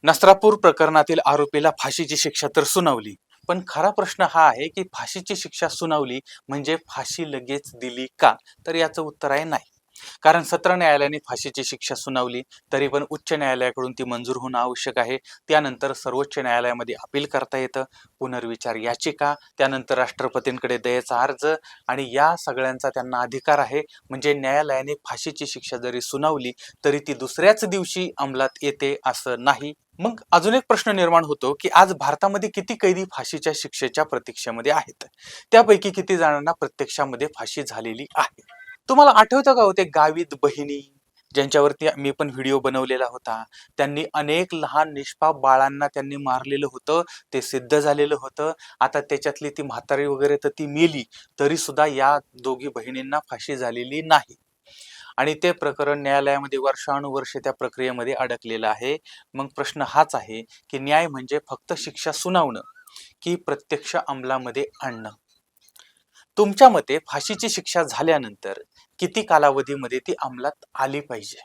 नस्त्रापूर प्रकरणातील आरोपीला फाशीची शिक्षा तर सुनावली, पण खरा प्रश्न हा आहे की फाशीची शिक्षा सुनावली म्हणजे फाशी लगेच दिली का? तर याचं उत्तर आहे नाही. कारण सत्र न्यायालयाने फाशीची शिक्षा सुनावली तरी पण उच्च न्यायालयाकडून ती मंजूर होणं आवश्यक आहे. त्यानंतर सर्वोच्च न्यायालयामध्ये अपील करता येतं, पुनर्विचार याचिका, त्यानंतर राष्ट्रपतींकडे दयेचा अर्ज, आणि या सगळ्यांचा त्यांना अधिकार आहे. म्हणजे न्यायालयाने फाशीची शिक्षा जरी सुनावली तरी ती दुसऱ्याच दिवशी अंमलात येते असं नाही. मग अजून एक प्रश्न निर्माण होतो की आज भारतामध्ये किती कैदी फाशीच्या शिक्षेच्या प्रतीक्षेमध्ये आहेत? त्यापैकी किती जणांना प्रत्यक्षामध्ये फाशी झालेली आहे? तुम्हाला आठवतं का हो ते गावित बहिणी, ज्यांच्यावरती मी पण व्हिडिओ बनवलेला होता? त्यांनी अनेक लहान निष्पाप बाळांना त्यांनी मारलेलं होतं, ते सिद्ध झालेलं होतं. आता त्याच्यातली ती म्हातारी वगैरे तर ती मेली, तरी सुद्धा या दोघी बहिणींना फाशी झालेली नाही. आणि ते प्रकरण न्यायालयामध्ये वर्षानुवर्षे त्या प्रक्रियेमध्ये अडकलेलं आहे. मग प्रश्न हाच आहे की न्याय म्हणजे फक्त शिक्षा सुनावणं की प्रत्यक्ष अंमलामध्ये आणणं? तुमच्या मते फाशीची शिक्षा झाल्यानंतर किती कालावधीमध्ये ती अंमलात आली पाहिजे?